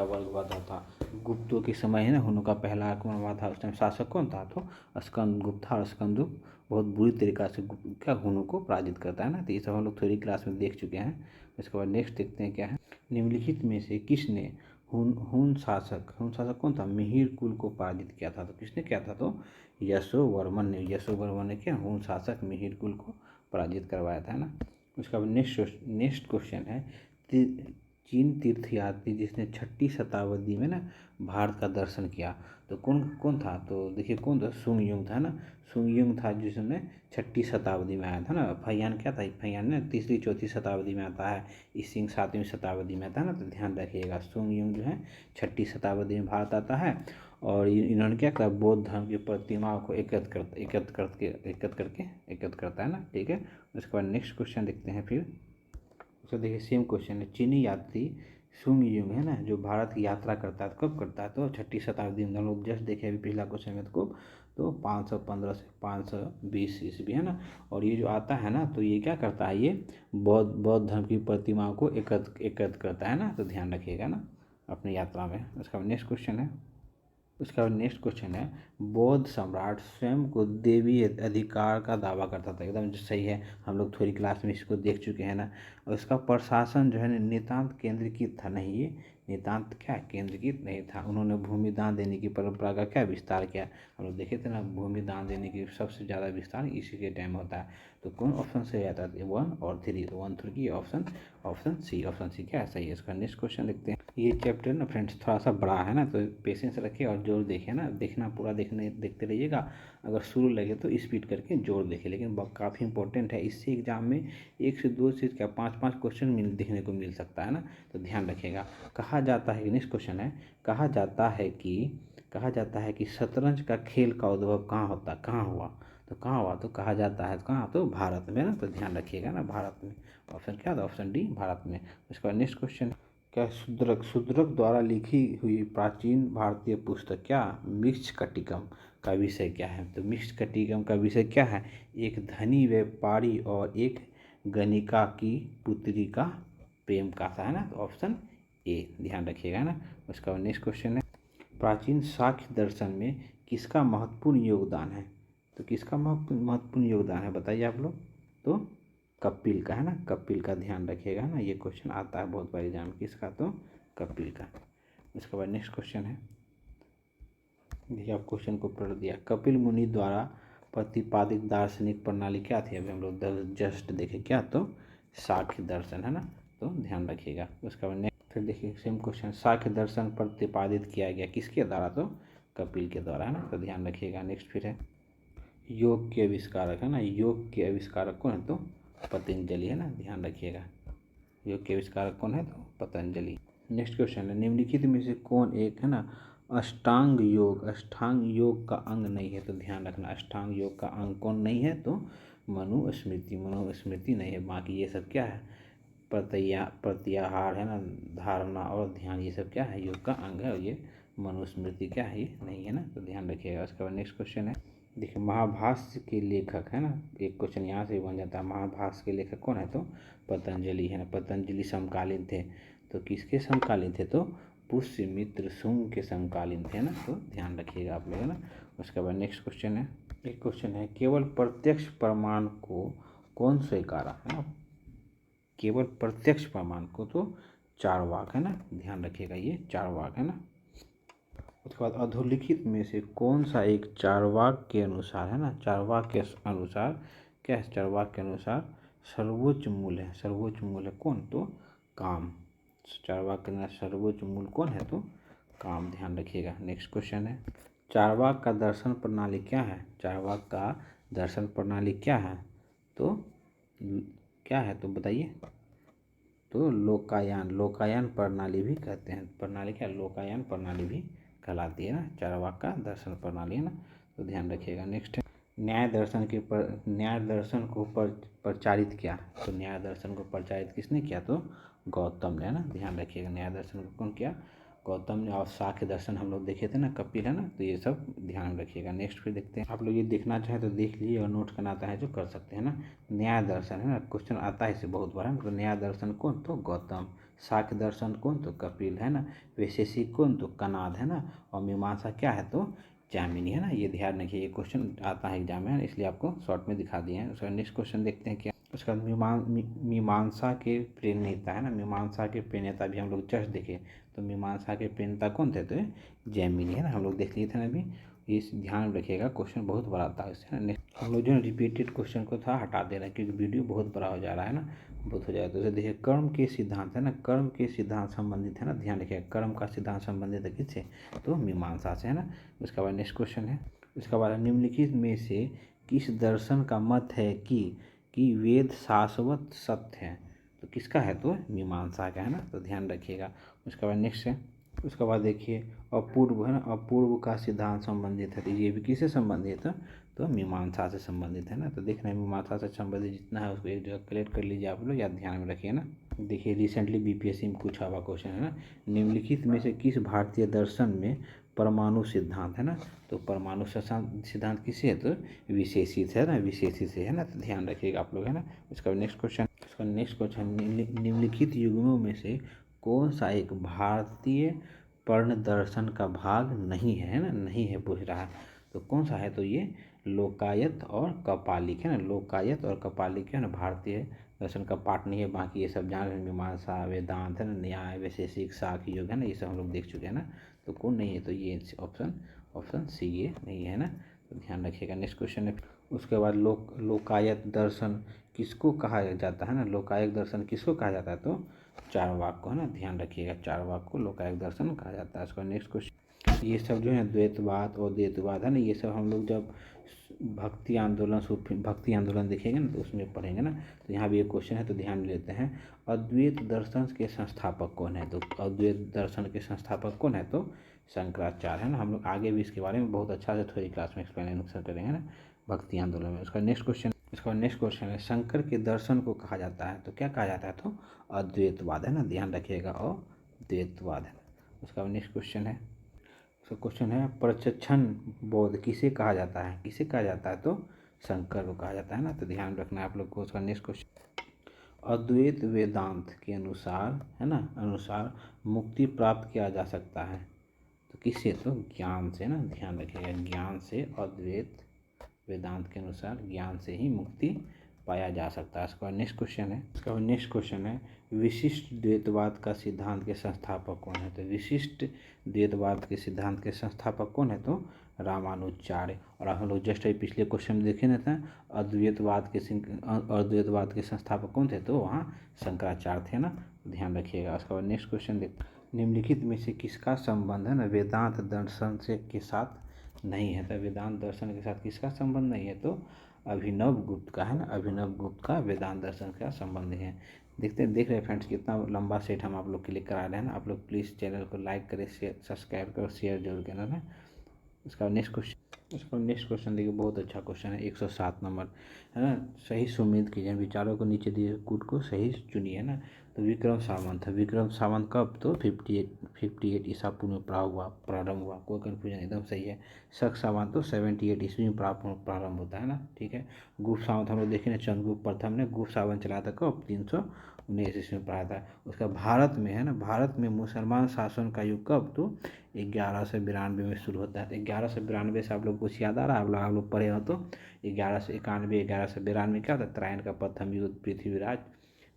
वर्ग हुआ था। गुप्तों के समय, है ना, हुनों का पहला आक्रमण हुआ था, उस टाइम शासक कौन था, तो स्कंदगुप्त था। और स्कंदगुप्त बहुत बुरी तरीक़ा से क्या हुनों को पराजित करता है ना, तो ये सब हम लोग थ्योरी क्लास में देख चुके हैं। इसके बाद नेक्स्ट देखते हैं क्या है, निम्नलिखित में से किसने हुन शासक कौन था, मिहिर कुल को पराजित किया था, तो किसने किया था, तो यशोवर्मन ने क्या, हुन शासक मिहिर कुल को पराजित करवाया था, है ना। उसका नेक्स्ट क्वेश्चन है, चीन तीर्थयात्री जिसने छठी शताब्दी में ना भारत का दर्शन किया, तो कौन कौन था, तो देखिए कौन था, सुंगयुंग था ना, सुंगयुंग था जिसने छठी शताब्दी में आया था ना। फैयान क्या था, फैयान ना तीसरी चौथी शताब्दी में आता है, इसिंग सातवीं शताब्दी में आता है ना, तो ध्यान रखिएगा। सुंगयुंग जो है छठी शताब्दी में भारत आता है, और इन्होंने क्या करा, बौद्ध धर्म की प्रतिमाओं को एकत्र करता है ना, ठीक है। उसके बाद नेक्स्ट क्वेश्चन देखते हैं फिर, तो देखिए सेम क्वेश्चन है, चीनी यात्री सुंगयुंग, है ना, जो भारत की यात्रा करता है, कब करता है, तो छठी शताब्दी में। हम लोग जस्ट देखे अभी पिछला क्वेश्चन में, तो 515 से 520 ईस्वी, है ना। और ये जो आता है ना, तो ये क्या करता है, ये बौद्ध धर्म की प्रतिमाओं को एकत्र करता है ना, तो ध्यान रखिएगा ना अपनी यात्रा में। उसका नेक्स्ट क्वेश्चन है, उसका नेक्स्ट क्वेश्चन है, बौद्ध सम्राट स्वयं को देवी अधिकार का दावा करता था, एकदम सही है, हम लोग थोड़ी क्लास में इसको देख चुके हैं ना। और इसका प्रशासन जो है नितांत केंद्रीकृत था, नहीं ये नितांत क्या केंद्रीकृत नहीं था। उन्होंने भूमि दान देने की परंपरा का क्या विस्तार किया, हम लोग देखे थे ना, भूमि दान देने की सबसे ज़्यादा विस्तार इसी के टाइम होता है। तो कौन ऑप्शन से आता है, 1 और 3, 1 3 ऑप्शन सी क्या है, सही है। इसका नेक्स्ट क्वेश्चन देखते हैं। ये चैप्टर ना फ्रेंड्स थोड़ा सा बड़ा है ना, तो पेशेंस रखिए और जोर देखिए ना, देखना पूरा देखते रहिएगा। अगर शुरू लगे तो स्पीड करके जोर देखिए, लेकिन काफ़ी इंपॉर्टेंट है, इससे एग्जाम में 1 से 2 से क्या 5 क्वेश्चन देखने को मिल सकता है ना, तो ध्यान रखिएगा। कहा जाता है, नेक्स्ट क्वेश्चन है, कहा जाता है कि शतरंज का खेल का उद्भव कहाँ हुआ, तो कहा जाता है कहाँ, तो भारत में ना, तो ध्यान रखिएगा ना, भारत में। ऑप्शन क्या था, ऑप्शन डी भारत में। उसका नेक्स्ट क्वेश्चन क्या, शूद्रक द्वारा लिखी हुई प्राचीन भारतीय पुस्तक क्या, मृच्छकटिकम का विषय क्या है, तो मृच्छकटिकम का विषय क्या है, एक धनी व्यापारी और एक गणिका की पुत्री का प्रेम कथा, है ना, तो ऑप्शन ए ध्यान रखिएगा ना। उसका नेक्स्ट क्वेश्चन है, प्राचीन साख्य दर्शन में किसका महत्वपूर्ण योगदान है, तो किसका महत्वपूर्ण योगदान है बताइए आप लोग, तो कपिल का, है ना, कपिल का ध्यान रखिएगा ना, ये क्वेश्चन आता है बहुत बार एग्जाम में, किसका, तो कपिल का। उसके बाद नेक्स्ट क्वेश्चन है, देखिए आप क्वेश्चन को पढ़ दिया, कपिल मुनि द्वारा प्रतिपादित दार्शनिक प्रणाली क्या थी, अभी हम लोग जस्ट देखे क्या, तो साख्य दर्शन, है ना, तो ध्यान रखिएगा। उसके बाद नेक्स्ट फिर देखिए सेम क्वेश्चन, साख्य दर्शन प्रतिपादित किया गया किसके द्वारा, तो कपिल के द्वारा, है ना, तो ध्यान रखिएगा। नेक्स्ट फिर है, योग के आविष्कारक, है ना, योग के आविष्कारक कौन है, तो पतंजलि, है ना, ध्यान रखिएगा। योग के आविष्कारक कौन है, तो पतंजलि। नेक्स्ट क्वेश्चन है, निम्नलिखित में से कौन एक, है ना, अष्टांग योग का अंग नहीं है, तो ध्यान रखना, अष्टांग योग का अंग कौन नहीं है, तो मनुस्मृति नहीं है। बाकी ये सब क्या है, प्रत्याहार, है ना, धारणा और ध्यान, ये सब क्या है, योग का अंग है, और ये मनुस्मृति क्या है, ये नहीं है ना, तो ध्यान रखिएगा। उसके बाद नेक्स्ट क्वेश्चन है, देखिए महाभाष्य के लेखक, है ना, एक क्वेश्चन यहाँ से बन जाता है, महाभाष्य के लेखक कौन है, तो पतंजलि, है ना, पतंजलि समकालीन थे, तो किसके समकालीन थे, तो पुष्यमित्र शुंग के समकालीन थे ना, तो ध्यान रखिएगा आप लोग, है ना। उसके बाद नेक्स्ट क्वेश्चन है, एक क्वेश्चन है, केवल प्रत्यक्ष प्रमाण को कौन स्वीकारा, है ना। केवल प्रत्यक्ष प्रमाण को तो चारवाक, है ना, ध्यान रखिएगा, ये चारवाक, है ना। उसके बाद अधोलिखित में से कौन सा एक चारवाक के अनुसार, है ना, चारवाक के अनुसार क्या है, चारवाक के अनुसार सर्वोच्च मूल है, सर्वोच्च मूल है कौन, तो काम। चारवाक के अंदर सर्वोच्च मूल कौन है, तो काम, ध्यान रखिएगा। नेक्स्ट क्वेश्चन है, चारवाक का दर्शन प्रणाली क्या है, चारवाक का दर्शन प्रणाली क्या है, तो क्या है, तो बताइए। तो लोकायन, लोकायन प्रणाली भी कहते हैं, प्रणाली क्या, लोकायन प्रणाली भी कहलाती है ना, चारवाक का दर्शन प्रणाली, है ना, तो ध्यान रखिएगा। नेक्स्ट है, न्याय दर्शन के न्याय दर्शन को प्रचारित किया, तो न्याय दर्शन को प्रचारित किसने किया, तो गौतम ने, है ना, ध्यान रखिएगा। न्याय दर्शन को कौन किया, गौतम ने। और सांख्य दर्शन हम लोग देखे थे ना, कपिल, है ना, तो ये सब ध्यान रखिएगा। नेक्स्ट फिर देखते हैं, आप लोग ये देखना चाहें तो देख लीजिए, और नोट करना आता है जो कर सकते हैं ना। न्याय दर्शन, है ना, क्वेश्चन आता है इससे बहुत बार, है ना, तो न्याय दर्शन कौन, तो गौतम। सांख्य दर्शन कौन, तो कपिल, है ना। वैशेषिक कौन, तो कणाद, है ना। और मीमांसा क्या है, तो जामिनी, है ना। ये ध्यान रखिए, ये क्वेश्चन आता है एग्जाम में, इसलिए आपको शॉर्ट में दिखा दिए हैं। उसका नेक्स्ट क्वेश्चन देखते हैं क्या, उसका मीमांसा के प्रणेता, है ना, मीमांसा के प्रणेता भी हम लोग जस्ट देखे, तो मीमांसा के प्रणेता कौन थे, तो जैमिनी, है ना, हम लोग देख लिए थे ना अभी। इस ध्यान रखिएगा, क्वेश्चन बहुत बड़ा था इससे, है ना। हम लोग जो है रिपीटेड क्वेश्चन को था हटा दे रहे हैं, क्योंकि वीडियो बहुत बड़ा हो जा रहा है ना, बहुत हो जाएगा। तो देखिए, कर्म के सिद्धांत, है ना, कर्म के सिद्धांत संबंधित, है ना, ध्यान रखिएगा, कर्म का सिद्धांत संबंधित है किससे, तो मीमांसा से, है ना। उसके बाद नेक्स्ट क्वेश्चन है, उसके बाद निम्नलिखित में से किस दर्शन का मत है कि वेद शाश्वत सत्य है, तो किसका है, तो मीमांसा का, है ना, तो ध्यान रखिएगा। उसके बाद नेक्स्ट है, उसके बाद देखिए अपूर्व, है ना, अपूर्व का सिद्धांत संबंधित है, तो ये भी किससे संबंधित है, तो मीमांसा से संबंधित है ना। तो देख रहे हैं, मीमांसा से संबंधित जितना है उसको एक जगह कलेक्ट कर लीजिए आप लोग, या ध्यान में रखिए ना। देखिए रिसेंटली बीपीएससी में पूछा हुआ क्वेश्चन है ना, निम्नलिखित में से किस भारतीय दर्शन में परमाणु सिद्धांत, है ना, तो परमाणु सिद्धांत किससे है, तो विशेषित, है ना, विशेषित से, है ना, तो ध्यान रखिएगा आप लोग, है ना। उसका नेक्स्ट क्वेश्चन, उसका नेक्स्ट क्वेश्चन, निम्नलिखित युग्मों में से कौन सा एक भारतीय पर्ण दर्शन का भाग नहीं है ना, नहीं है पूछ रहा है, तो कौन सा है, तो ये लोकायत और कपालिक, है ना, लोकायत और कपालिक, है ना, भारतीय दर्शन का पार्ट नहीं है। बाकी ये सब जान रहे हैं, मीमांसा, वेदांत, है ना, न्याय, वैशेषिक, सांख्य, योग, है ना, ये सब हम लोग देख चुके हैं ना, तो कौन नहीं है, तो ये ऑप्शन सी ये नहीं है ना, तो ध्यान रखिएगा। नेक्स्ट क्वेश्चन है, उसके बाद लोकायत दर्शन किसको कहा जाता है ना, लोकायत दर्शन किसको कहा जाता है, तो चारवाक को, है ना, ध्यान रखिएगा, चारवाक को लोकायत दर्शन कहा जाता है। उसका नेक्स्ट क्वेश्चन, ये सब जो है द्वैतवाद और द्वैतवाद, है ना, ये सब हम लोग जब भक्ति आंदोलन, सूफी भक्ति आंदोलन देखेंगे ना, तो उसमें पढ़ेंगे ना, तो यहाँ भी एक क्वेश्चन है, तो ध्यान लेते हैं। अद्वैत दर्शन के संस्थापक कौन है, तो अद्वैत दर्शन के संस्थापक कौन है, तो शंकराचार्य, है ना। हम लोग आगे भी इसके बारे में बहुत अच्छा से थोड़ी क्लास में एक्सप्लेनेशन करेंगे ना, भक्ति आंदोलन में। उसका नेक्स्ट क्वेश्चन, इसका नेक्स्ट क्वेश्चन है, शंकर के दर्शन को कहा जाता है, तो क्या कहा जाता है, तो अद्वैतवाद, है ना, ध्यान रखिएगा, और द्वैतवाद, है। उसका नेक्स्ट क्वेश्चन है, उसका क्वेश्चन है, प्रत्यक्षण बोध किसे कहा जाता है, किसे कहा जाता है, तो शंकर को कहा जाता है ना, तो ध्यान रखना है आप लोग को। उसका नेक्स्ट क्वेश्चन, अद्वैत वेदांत के अनुसार, है ना, अनुसार मुक्ति प्राप्त किया जा सकता है, तो किससे, तो ज्ञान से, ना, ध्यान रखिएगा, ज्ञान से, अद्वैत वेदांत के अनुसार ज्ञान से ही मुक्ति पाया जा सकता है। इसका नेक्स्ट क्वेश्चन है, इसका नेक्स्ट क्वेश्चन है, विशिष्ट द्वैतवाद का सिद्धांत के संस्थापक कौन है, तो विशिष्ट द्वैतवाद के सिद्धांत के संस्थापक कौन है, तो रामानुजाचार्य। और हम लोग जस्ट पिछले क्वेश्चन में देखे ना था, अद्वैतवाद के संस्थापक कौन थे, तो वहाँ शंकराचार्य थे ना, ध्यान रखिएगा। उसके बाद नेक्स्ट क्वेश्चन देखते हैं, निम्नलिखित में से किसका संबंध, है ना, वेदांत दर्शन से के साथ नहीं है, तो वेदांत दर्शन के साथ किसका संबंध नहीं है, तो अभिनव गुप्त का, है ना, अभिनव गुप्त का वेदांत दर्शन का संबंध है। देख रहे हैं फ्रेंड्स, कितना लंबा सेट हम आप लोग के लिए करा रहे हैं ना। आप लोग प्लीज़ चैनल को लाइक करें, शेयर, सब्सक्राइब करें, शेयर जरूर करना है। उसका नेक्स्ट क्वेश्चन देखिए, बहुत अच्छा क्वेश्चन है, 107 नंबर, है ना, सही सुमेध कीजिए, विचारों को नीचे दिए कूट को सही चुनिए ना। तो विक्रम सावंत है, विक्रम सावंत कब, तो 58 ईसा पूर्व में प्रारंभ हुआ, कोई कन्फ्यूजन, एकदम सही है। शक सावंत तो 78 ईस्वी में प्रारंभ होता है ना, ठीक है। गुप्त सावंत हम लोग देखें ना, चंद्रगुप्त प्रथम ने गुप्त सावंत चलाया था कब, 319 ईस्वी में पढ़ा था। उसका भारत में है ना, भारत में मुसलमान शासन का युग कब, तो 1192 में शुरू होता है। तो 1192 से आप लोग कुछ याद आ रहा है, आप लोग पढ़े हो तो 1191 1192 क्या होता है, त्रायन का प्रथम युद्ध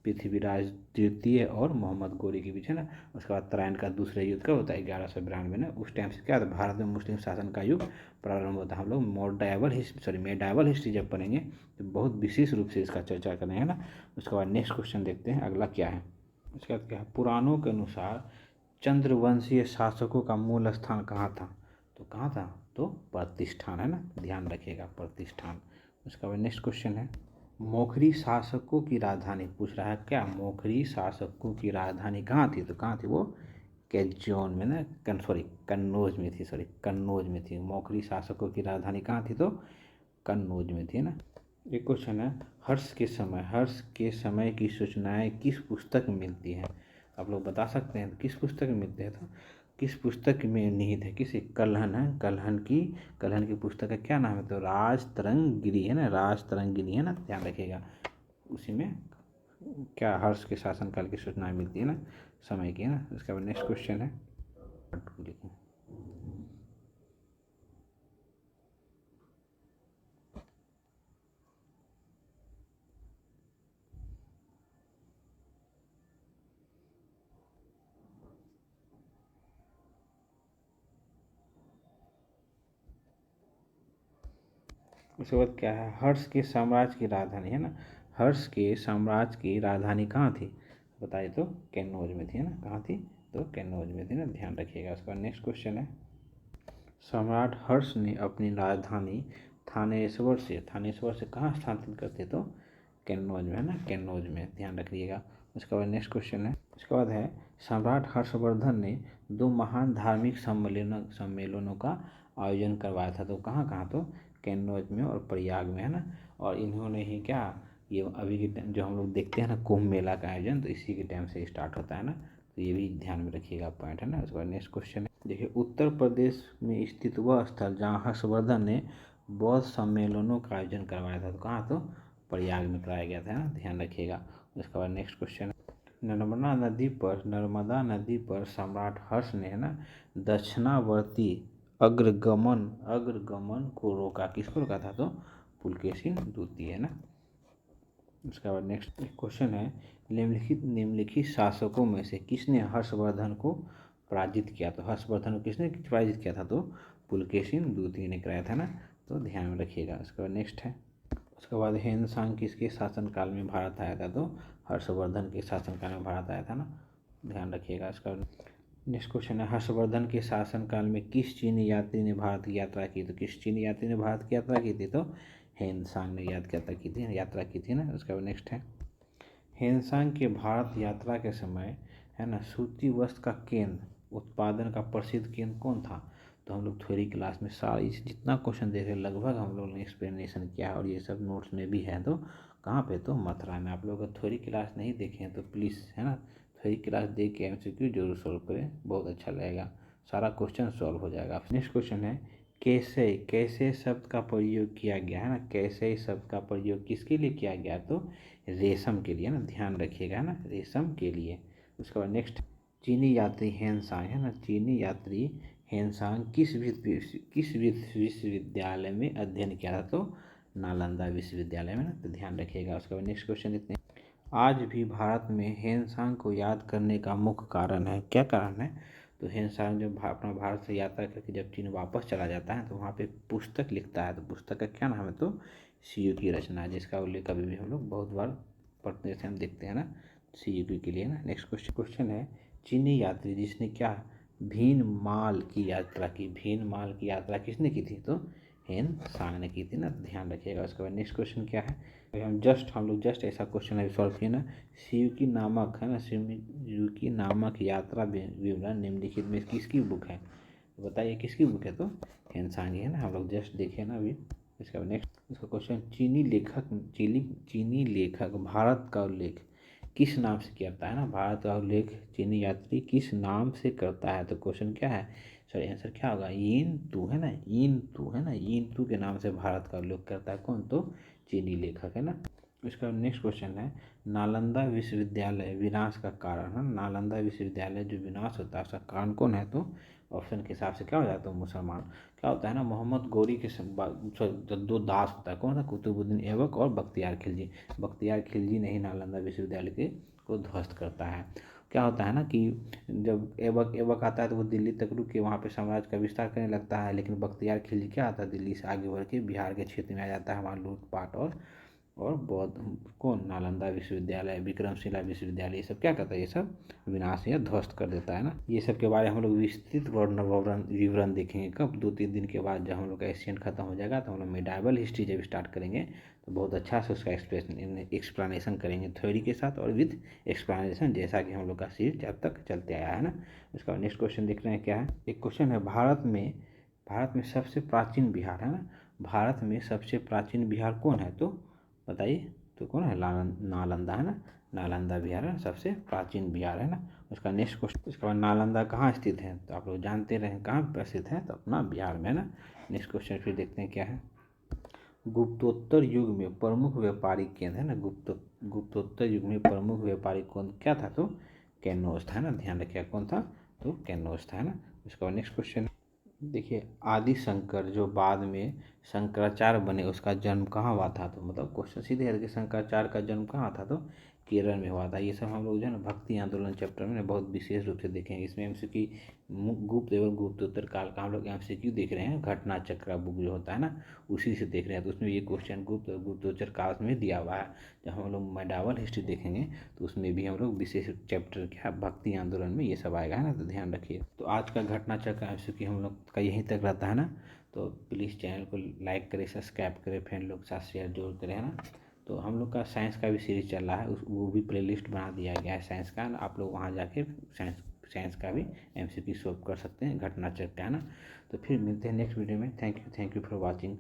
पृथ्वीराज द्वितीय और मोहम्मद गोरी के बीच है ना। उसके बाद त्रायन का दूसरा युद्ध कब होता है, 1192 में। उस टाइम से क्या होता है, भारत में मुस्लिम शासन का युग प्रारंभ होता है। हम लोग मेडाइवल हिस्ट्री जब पढ़ेंगे तो बहुत विशेष रूप से इसका चर्चा करेंगे ना। उसके बाद नेक्स्ट क्वेश्चन देखते हैं, अगला क्या है। उसके बाद क्या है, पुराणों के अनुसार चंद्रवंशीय शासकों का मूल स्थान कहाँ था, तो कहाँ था, तो प्रतिष्ठान है ना, ध्यान रखिएगा, प्रतिष्ठान। उसके बाद नेक्स्ट क्वेश्चन है, मोखरी शासकों की राजधानी पूछ रहा है क्या, मोखरी शासकों की राजधानी कहाँ थी, तो कहाँ थी वो, केजोन में ना, कन्नौज में थी, कन्नौज में थी। मोखरी शासकों की राजधानी कहाँ थी, तो कन्नौज में थी ना। एक क्वेश्चन है, हर्ष के समय की सूचनाएं किस पुस्तक में मिलती हैं, आप लोग बता सकते हैं किस पुस्तक में मिलते हैं, तो किस पुस्तक में निहित है, किसी कल्हन है, कल्हन की पुस्तक का क्या नाम है, तो राज तरंगिणी है ना, राज तरंगिणी है ना, ध्यान रखिएगा। उसी में क्या हर्ष के शासनकाल की सूचनाएं मिलती है ना, समय की है ना। उसके बाद नेक्स्ट क्वेश्चन है, उसके बाद क्या है, हर्ष के साम्राज्य की राजधानी है ना, हर्ष के साम्राज्य की राजधानी कहाँ थी, बताइए, तो कन्नौज में थी है ना, कहाँ थी, तो कन्नौज में थी ना, ध्यान रखिएगा। उसके बाद नेक्स्ट क्वेश्चन है, सम्राट हर्ष ने अपनी राजधानी थानेश्वर से कहाँ स्थानांतरित करते, तो कन्नौज में है ना, कन्नौज में, ध्यान रखिएगा। उसके बाद नेक्स्ट क्वेश्चन है, उसके बाद है, सम्राट हर्षवर्धन ने 2 महान धार्मिक सम्मेलनों का आयोजन करवाया था, तो कहाँ कहाँ, तो कन्नौज में और प्रयाग में है ना। और इन्होंने ही क्या, ये अभी के टाइम जो हम लोग देखते हैं ना कुंभ मेला का आयोजन, तो इसी के टाइम से स्टार्ट होता है ना, तो ये भी ध्यान में रखिएगा पॉइंट है ना। उसके बाद नेक्स्ट क्वेश्चन है, देखिए, उत्तर प्रदेश में स्थित वह स्थल जहाँ हर्षवर्धन ने बौद्ध सम्मेलनों का आयोजन करवाया था, तो कहाँ, तो प्रयाग में कराया गया था ना, ध्यान रखिएगा। उसके बाद नेक्स्ट क्वेश्चन है, नर्मदा नदी पर सम्राट हर्ष ने है ना दक्षिणावर्ती अग्रगमन को रोका, किसको रोका था, तो पुलकेशिन द्वितीय है ना। उसके बाद नेक्स्ट क्वेश्चन है, निम्नलिखित शासकों में से किसने हर्षवर्धन को पराजित किया, तो हर्षवर्धन को किसने पराजित किया था, तो पुलकेशिन द्वितीय ने कराया था ना, तो ध्यान में रखिएगा। उसके बाद नेक्स्ट है, उसके बाद हेनसांग किसके शासनकाल में भारत आया था, तो हर्षवर्धन के शासनकाल में भारत आया था ना, ध्यान रखिएगा। इसका नेक्स्ट क्वेश्चन है, हर्षवर्धन के शासनकाल में किस चीनी यात्री ने भारत की यात्रा की, तो किस चीनी यात्री ने भारत की यात्रा की थी, तो हेनसांग ने यात्रा की थी ना। उसके बाद नेक्स्ट है, हेनसांग के भारत यात्रा के समय है ना सूती वस्त्र का केंद्र उत्पादन का प्रसिद्ध केंद्र कौन था, तो हम लोग थ्योरी क्लास में सारी जितना क्वेश्चन देखे लगभग हम लोग ने एक्सप्लेनेशन किया है, और ये सब नोट्स में भी है, तो कहाँ पे, तो मथुरा में। आप लोग अगर थ्योरी क्लास नहीं देखे हैं तो प्लीज़ है ना थ्योरी क्लास देख के MCQ जरूर सॉल्व करें, बहुत अच्छा लगेगा, सारा क्वेश्चन सॉल्व हो जाएगा। नेक्स्ट क्वेश्चन है, कैसे शब्द का प्रयोग किया गया है ना, कैसे शब्द का प्रयोग किसके लिए किया गया, तो रेशम के लिए ना, ध्यान रखिएगा ना, रेशम के लिए। उसके बाद नेक्स्ट, चीनी यात्री हेनसांग है ना, चीनी यात्री हेनसांग किस विश्वविद्यालय में अध्ययन किया था, तो नालंदा विश्वविद्यालय में ना, तो ध्यान रखिएगा। उसके बाद नेक्स्ट क्वेश्चन इतने, आज भी भारत में हेनसांग को याद करने का मुख्य कारण है, क्या कारण है, तो हेनसांग जब अपना भारत से यात्रा करके जब चीन वापस चला जाता है तो वहाँ पे पुस्तक लिखता है, तो पुस्तक का क्या नाम है, तो CU की रचना, जिसका उल्लेख अभी भी हम लोग बहुत बार पढ़ते हैं, हम देखते हैं ना, CU के लिए ना। नेक्स्ट क्वेश्चन है, चीनी यात्री जिसने क्या भीनमाल की यात्रा किसने की थी, तो हेनसांग ने की थी ना, ध्यान रखिएगा। उसके बाद नेक्स्ट क्वेश्चन क्या है, हम लोग जस्ट ऐसा क्वेश्चन अभी सॉल्व किए ना, शियुकी नामक है ना, शियुकी नामक यात्रा विवरण निम्नलिखित में किसकी बुक है, तो बताइए किसकी बुक है, तो हेनसांग है ना, हम लोग जस्ट देखे ना अभी। इसका नेक्स्ट इसका क्वेश्चन, चीनी लेखक भारत का उल्लेख किस नाम से करता है ना, भारत का उल्लेख चीनी यात्री किस नाम से करता है, तो क्वेश्चन क्या है, सॉरी आंसर क्या होगा, यीन तू है ना, यीन तू के नाम से भारत का उल्लेख करता है कौन, तो चीनी लेखक है ना। इसका नेक्स्ट क्वेश्चन है, नालंदा विश्वविद्यालय विनाश का कारण है, नालंदा विश्वविद्यालय जो विनाश होता है उसका कारण कौन है, तो ऑप्शन के हिसाब से क्या हो जाता है, मुसलमान। क्या होता है ना, मोहम्मद गोरी के दो दास होता है, कौन सा, कुतुबुद्दीन ऐबक और बख्तियार खिलजी। बख्तियार खिलजी ने ही नालंदा विश्वविद्यालय के को ध्वस्त करता है। क्या होता है ना कि जब ऐबक आता है तो वो दिल्ली तक रुक के वहाँ पे साम्राज्य का विस्तार करने लगता है, लेकिन बख्तियार खिलजी क्या आता है, दिल्ली से आगे बढ़ के बिहार के क्षेत्र में आ जाता है, वहाँ लूटपाट और बौद्ध कौन, नालंदा विश्वविद्यालय, विक्रमशिला विश्वविद्यालय, ये सब क्या करता है, ये सब विनाश या ध्वस्त कर देता है ना। ये सब के बारे में हम लोग विस्तृत विवरण देखेंगे कब, 2-3 दिन के बाद, जब हम लोग का एशियन खत्म हो जाएगा तो हम लोग मेडाइवल हिस्ट्री जब स्टार्ट करेंगे तो बहुत अच्छा से उसका एक्सप्लेनेशन करेंगे थ्योरी के साथ और विद एक्सप्लेनेशन, जैसा कि हम लोग का सीरीज जब तक चलते आया है ना। इसका नेक्स्ट क्वेश्चन देख रहे हैं क्या है, एक क्वेश्चन है, भारत में सबसे प्राचीन बिहार है ना, भारत में सबसे प्राचीन बिहार कौन है, तो बताइए, तो कौन है, नालंदा है ना, नालंदा बिहार है सबसे प्राचीन बिहार है ना। उसका नेक्स्ट क्वेश्चन, इसके बाद नालंदा कहाँ स्थित है, तो आप लोग जानते रहे कहाँ पर स्थित है, तो अपना बिहार में है ना। नेक्स्ट क्वेश्चन फिर देखते हैं क्या है, गुप्तोत्तर युग में प्रमुख व्यापारिक केंद्र है ना, गुप्तोत्तर युग में प्रमुख व्यापारिक केंद्र क्या था, तो कैनोस था, है ना, ध्यान रखिए कौन था, तो कैनोस था, है ना। उसका बाद नेक्स्ट क्वेश्चन देखिए, आदि शंकर जो बाद में शंकराचार्य बने उसका जन्म कहाँ हुआ था, तो मतलब क्वेश्चन सीधे है कि शंकराचार्य का जन्म कहाँ था, तो केरल में हुआ था। ये सब हम लोग जो है ना भक्ति आंदोलन चैप्टर में बहुत विशेष रूप से देखेंगे, इसमें एमसीक्यू गुप्त एवं गुप्तोत्तर काल का हम लोग एमसीक्यू देख रहे हैं, घटना चक्र बुक जो होता है ना उसी से देख रहे हैं, तो उसमें ये क्वेश्चन गुप्त और गुप्तोत्तर काल में दिया हुआ है। जब हम लोग मेडावल हिस्ट्री देखेंगे तो उसमें भी हम लोग विशेष चैप्टर क्या भक्ति आंदोलन में ये सब आएगा, है ना, तो ध्यान रखिए। तो आज का घटना चक्र एमसीक्यू हम लोग का यहीं तक रहता है ना, तो प्लीज़ चैनल को लाइक करें, सब्सक्राइब करें, फ्रेंड लोग के साथ शेयर जरूर करें, है ना। तो हम लोग का साइंस का भी सीरीज चल रहा है, उस वो भी प्लेलिस्ट बना दिया गया है साइंस का, आप लोग वहाँ जाके साइंस का भी एमसीक्यू सॉल्व कर सकते हैं, घटना चक्र, है ना। तो फिर मिलते हैं नेक्स्ट वीडियो में, थैंक यू फॉर वॉचिंग।